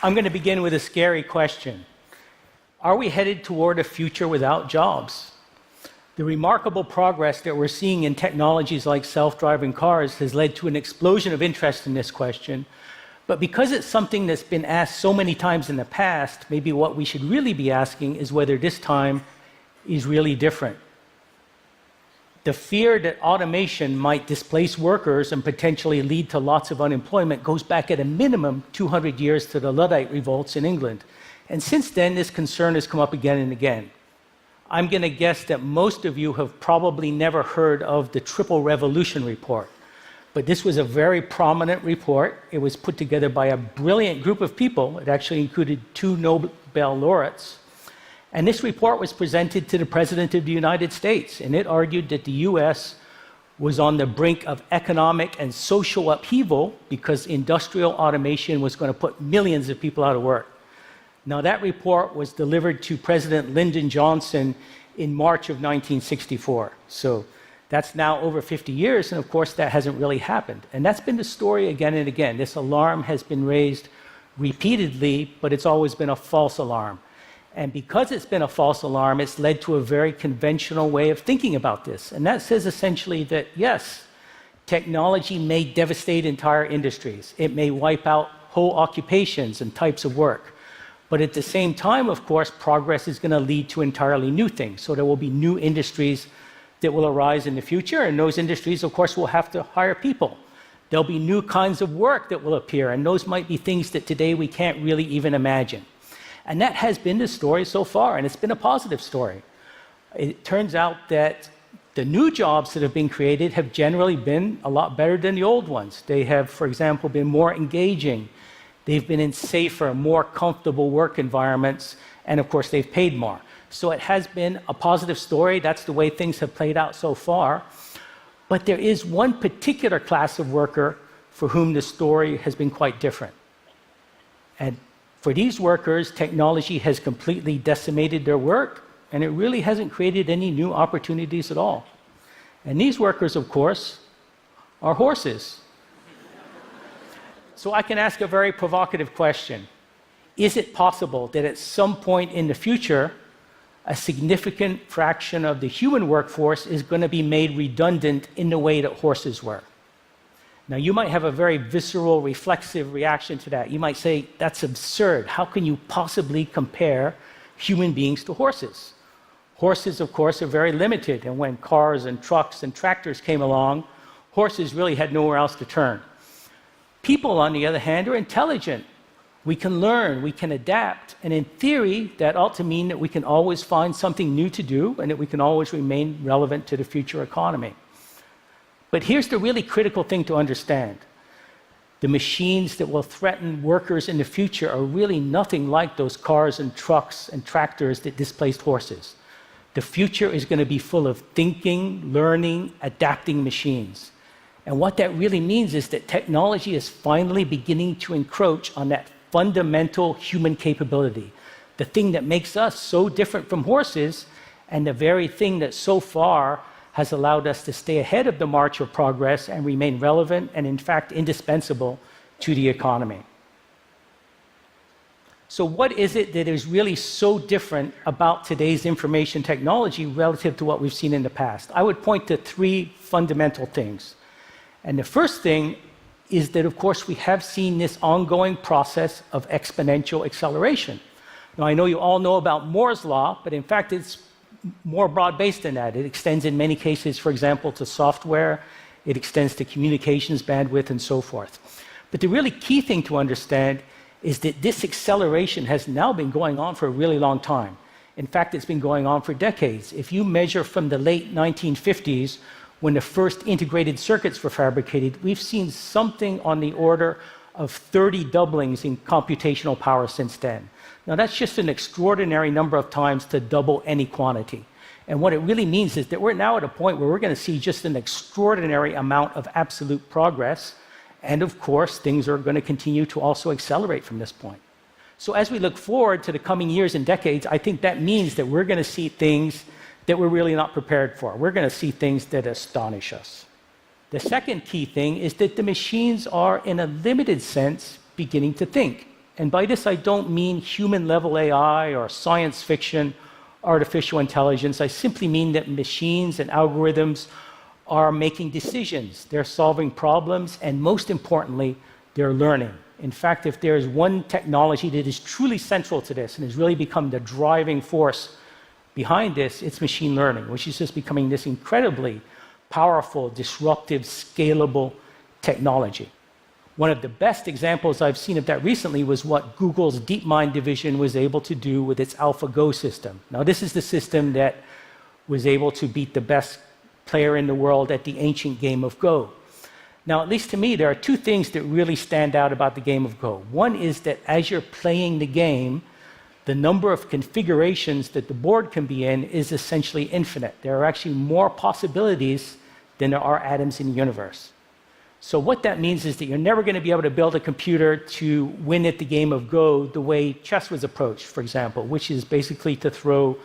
I'm going to begin with a scary question. Are we headed toward a future without jobs? The remarkable progress that we're seeing in technologies like self-driving cars has led to an explosion of interest in this question. But because it's something that's been asked so many times in the past, maybe what we should really be asking is whether this time is really different. The fear that automation might displace workers and potentially lead to lots of unemployment goes back at a minimum 200 years to the Luddite revolts in England. And since then, this concern has come up again and again. I'm going to guess that most of you have probably never heard of the Triple Revolution report. But this was a very prominent report. It was put together by a brilliant group of people. It actually included 2 Nobel laureates. And this report was presented to the President of the United States, and it argued that the US was on the brink of economic and social upheaval because industrial automation was going to put millions of people out of work. Now, that report was delivered to President Lyndon Johnson in March of 1964. So that's now over 50 years, and of course, that hasn't really happened. And that's been the story again and again. This alarm has been raised repeatedly, but it's always been a false alarm. And because it's been a false alarm, it's led to a very conventional way of thinking about this. And that says essentially that, yes, technology may devastate entire industries. It may wipe out whole occupations and types of work. But at the same time, of course, progress is going to lead to entirely new things. So there will be new industries that will arise in the future, and those industries, of course, will have to hire people. There'll be new kinds of work that will appear, and those might be things that today we can't really even imagine. And that has been the story so far, and it's been a positive story. It turns out that the new jobs that have been created have generally been a lot better than the old ones. They have, for example, been more engaging. They've been in safer, more comfortable work environments, and of course, they've paid more. So it has been a positive story. That's the way things have played out so far. But there is one particular class of worker for whom the story has been quite different. And for these workers, technology has completely decimated their work, and it really hasn't created any new opportunities at all. And these workers, of course, are horses. So I can ask a very provocative question. Is it possible that at some point in the future, a significant fraction of the human workforce is going to be made redundant in the way that horses were? Now, you might have a very visceral, reflexive reaction to that. You might say, that's absurd. How can you possibly compare human beings to horses? Horses, of course, are very limited, and when cars and trucks and tractors came along, horses really had nowhere else to turn. People, on the other hand, are intelligent. We can learn, we can adapt, and in theory, that ought to mean that we can always find something new to do and that we can always remain relevant to the future economy. But here's the really critical thing to understand. The machines that will threaten workers in the future are really nothing like those cars and trucks and tractors that displaced horses. The future is going to be full of thinking, learning, adapting machines. And what that really means is that technology is finally beginning to encroach on that fundamental human capability, the thing that makes us so different from horses, and the very thing that so far has allowed us to stay ahead of the march of progress and remain relevant and, in fact, indispensable to the economy. So what is it that is really so different about today's information technology relative to what we've seen in the past? I would point to 3 fundamental things. And the first thing is that, of course, we have seen this ongoing process of exponential acceleration. Now, I know you all know about Moore's law, but in fact, it's more broad-based than that. It extends in many cases, for example, to software. It extends to communications bandwidth and so forth. But the really key thing to understand is that this acceleration has now been going on for a really long time. In fact, it's been going on for decades. If you measure from the late 1950s, when the first integrated circuits were fabricated, we've seen something on the order of 30 doublings in computational power since then. Now, that's just an extraordinary number of times to double any quantity. And what it really means is that we're now at a point where we're going to see just an extraordinary amount of absolute progress. And of course, things are going to continue to also accelerate from this point. So as we look forward to the coming years and decades, I think that means that we're going to see things that we're really not prepared for. We're going to see things that astonish us. The second key thing is that the machines are, in a limited sense, beginning to think. And by this, I don't mean human-level AI or science fiction, artificial intelligence. I simply mean that machines and algorithms are making decisions. They're solving problems, and most importantly, they're learning. In fact, if there is one technology that is truly central to this and has really become the driving force behind this, it's machine learning, which is just becoming this incredibly powerful, disruptive, scalable technology. One of the best examples I've seen of that recently was what Google's DeepMind division was able to do with its AlphaGo system. Now, this is the system that was able to beat the best player in the world at the ancient game of Go. Now, at least to me, there are two things that really stand out about the game of Go. One is that as you're playing the game, the number of configurations that the board can be in is essentially infinite. There are actually more possibilities than there are atoms in the universe. So what that means is that you're never going to be able to build a computer to win at the game of Go the way chess was approached, for example, which is basically to throw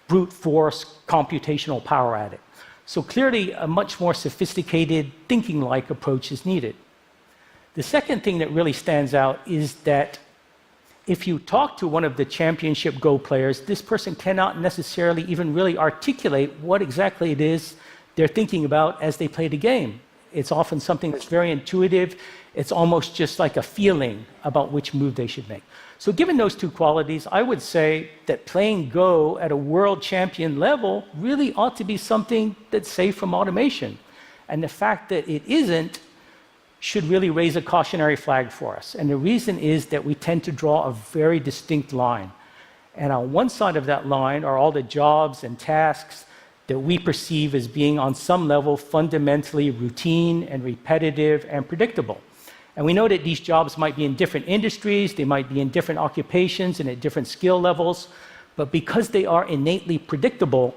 brute force computational power at it. So clearly, a much more sophisticated, thinking-like approach is needed. The second thing that really stands out is that if you talk to one of the championship Go players, this person cannot necessarily even really articulate what exactly it is they're thinking about as they play the game. It's often something that's very intuitive. It's almost just like a feeling about which move they should make. So given those two qualities, I would say that playing Go at a world champion level really ought to be something that's safe from automation. And the fact that it isn't should really raise a cautionary flag for us. And the reason is that we tend to draw a very distinct line. And on one side of that line are all the jobs and tasks that we perceive as being on some level fundamentally routine and repetitive and predictable. And we know that these jobs might be in different industries, they might be in different occupations and at different skill levels, but because they are innately predictable,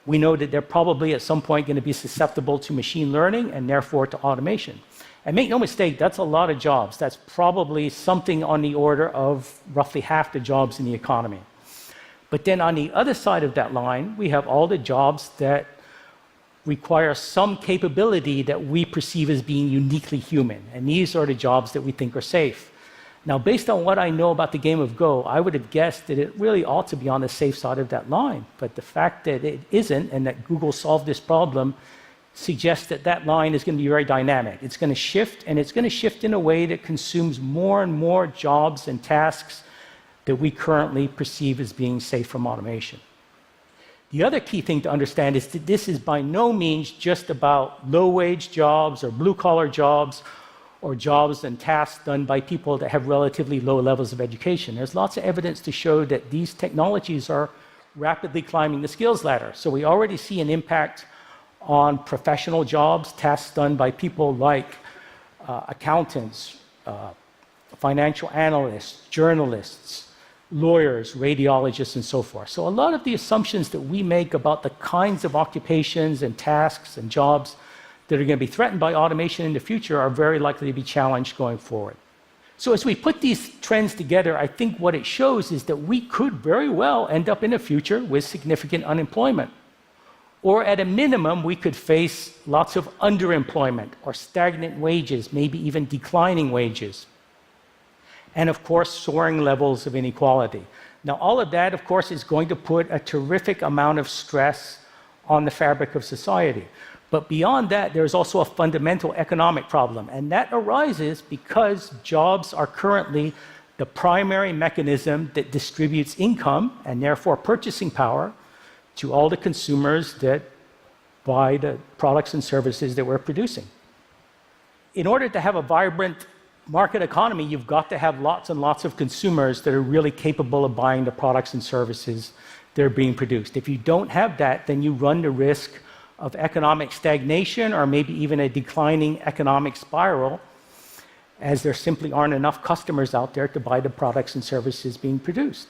we know that they're probably at some point going to be susceptible to machine learning and therefore to automation. And make no mistake, that's a lot of jobs. That's probably something on the order of roughly half the jobs in the economy. But then on the other side of that line, we have all the jobs that require some capability that we perceive as being uniquely human. And these are the jobs that we think are safe. Now, based on what I know about the game of Go, I would have guessed that it really ought to be on the safe side of that line. But the fact that it isn't and that Google solved this problem suggests that that line is going to be very dynamic. It's going to shift, and it's going to shift in a way that consumes more and more jobs and tasks that we currently perceive as being safe from automation. The other key thing to understand is that this is by no means just about low-wage jobs or blue-collar jobs or jobs and tasks done by people that have relatively low levels of education. There's lots of evidence to show that these technologies are rapidly climbing the skills ladder. So we already see an impact on professional jobs, tasks done by people like accountants, financial analysts, journalists, lawyers, radiologists, and so forth. So a lot of the assumptions that we make about the kinds of occupations and tasks and jobs that are going to be threatened by automation in the future are very likely to be challenged going forward. So as we put these trends together, I think what it shows is that we could very well end up in a future with significant unemployment. Or at a minimum, we could face lots of underemployment or stagnant wages, maybe even declining wages. And of course, soaring levels of inequality. Now, all of that, of course, is going to put a terrific amount of stress on the fabric of society. But beyond that, there's also a fundamental economic problem, and that arises because jobs are currently the primary mechanism that distributes income and therefore purchasing power to all the consumers that buy the products and services that we're producing. In order to have a vibrant market economy, you've got to have lots and lots of consumers that are really capable of buying the products and services that are being produced. If you don't have that, then you run the risk of economic stagnation or maybe even a declining economic spiral, as there simply aren't enough customers out there to buy the products and services being produced.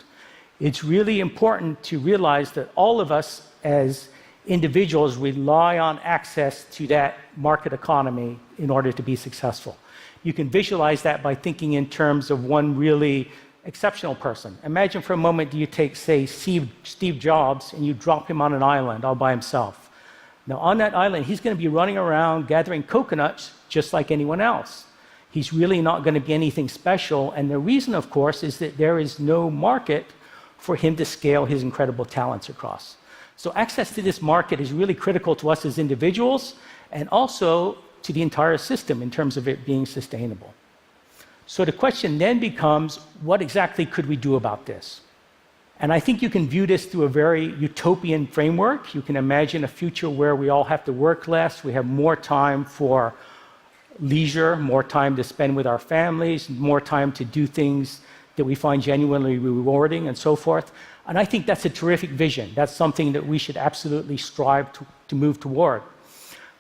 It's really important to realize that all of us as individuals rely on access to that market economy in order to be successful. You can visualize that by thinking in terms of one really exceptional person. Imagine for a moment you take, say, Steve Jobs and you drop him on an island all by himself. Now, on that island, he's going to be running around gathering coconuts just like anyone else. He's really not going to be anything special. And the reason, of course, is that there is no market for him to scale his incredible talents across. So access to this market is really critical to us as individuals and also to the entire system in terms of it being sustainable. So the question then becomes, what exactly could we do about this? And I think you can view this through a very utopian framework. You can imagine a future where we all have to work less, we have more time for leisure, more time to spend with our families, more time to do things that we find genuinely rewarding and so forth. And I think that's a terrific vision. That's something that we should absolutely strive to move toward.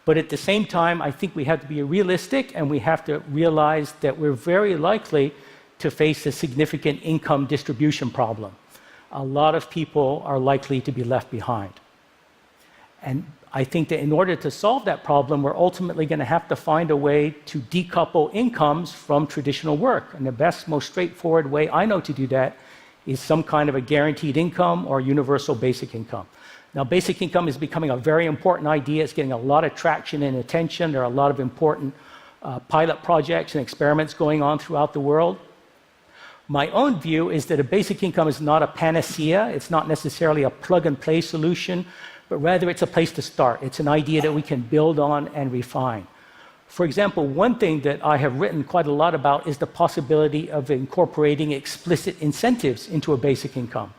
But at the same time, I think we have to be realistic and we have to realize that we're very likely to face a significant income distribution problem. A lot of people are likely to be left behind. And I think that in order to solve that problem, we're ultimately going to have to find a way to decouple incomes from traditional work. And the best, most straightforward way I know to do that is some kind of a guaranteed income or universal basic income. Now, basic income is becoming a very important idea. It's getting a lot of traction and attention. There are a lot of important pilot projects and experiments going on throughout the world. My own view is that a basic income is not a panacea. It's not necessarily a plug-and-play solution, but rather it's a place to start. It's an idea that we can build on and refine. For example, one thing that I have written quite a lot about is the possibility of incorporating explicit incentives into a basic income.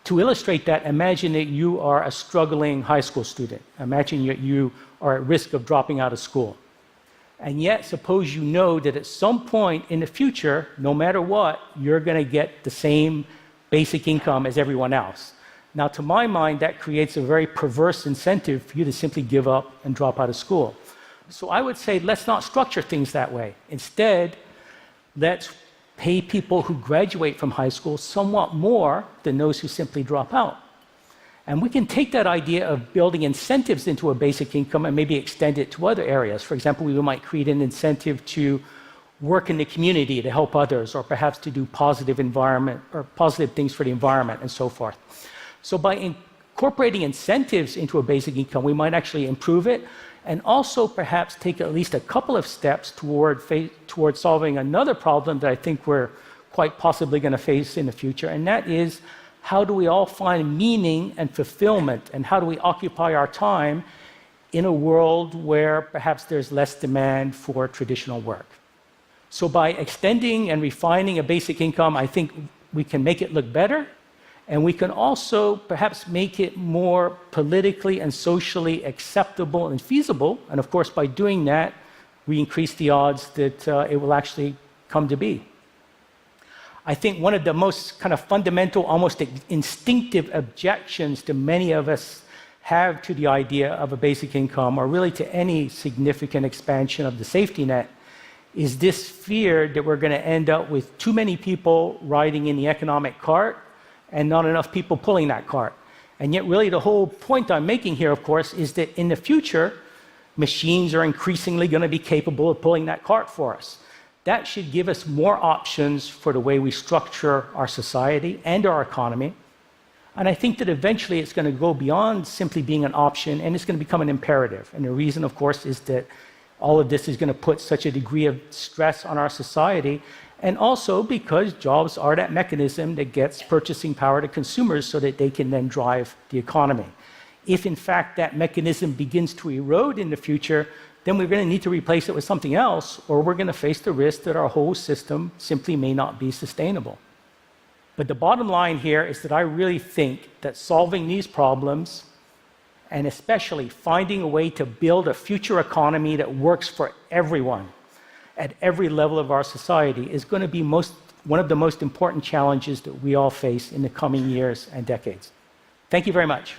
To illustrate that, imagine that you are a struggling high school student. Imagine that you are at risk of dropping out of school. And yet, suppose you know that at some point in the future, no matter what, you're going to get the same basic income as everyone else. Now, to my mind, that creates a very perverse incentive for you to simply give up and drop out of school. So I would say, let's not structure things that way. Instead, let's pay people who graduate from high school somewhat more than those who simply drop out. And we can take that idea of building incentives into a basic income and maybe extend it to other areas. For example, we might create an incentive to work in the community to help others, or perhaps to do positive things for the environment and so forth. So by incorporating incentives into a basic income, we might actually improve it and also perhaps take at least a couple of steps toward solving another problem that I think we're quite possibly going to face in the future, and that is, how do we all find meaning and fulfillment, and how do we occupy our time in a world where perhaps there's less demand for traditional work? So by extending and refining a basic income, I think we can make it look better, and we can also perhaps make it more politically and socially acceptable and feasible. And of course, by doing that, we increase the odds that it will actually come to be. I think one of the most kind of fundamental, almost instinctive objections that many of us have to the idea of a basic income, or really to any significant expansion of the safety net, is this fear that we're going to end up with too many people riding in the economic cart and not enough people pulling that cart. And yet really the whole point I'm making here, of course, is that in the future, machines are increasingly going to be capable of pulling that cart for us. That should give us more options for the way we structure our society and our economy. And I think that eventually it's going to go beyond simply being an option, and it's going to become an imperative. And the reason, of course, is that all of this is going to put such a degree of stress on our society, and also because jobs are that mechanism that gets purchasing power to consumers so that they can then drive the economy. If, in fact, that mechanism begins to erode in the future, then we're going to need to replace it with something else, or we're going to face the risk that our whole system simply may not be sustainable. But the bottom line here is that I really think that solving these problems, and especially finding a way to build a future economy that works for everyone at every level of our society, is going to be one of the most important challenges that we all face in the coming years and decades. Thank you very much.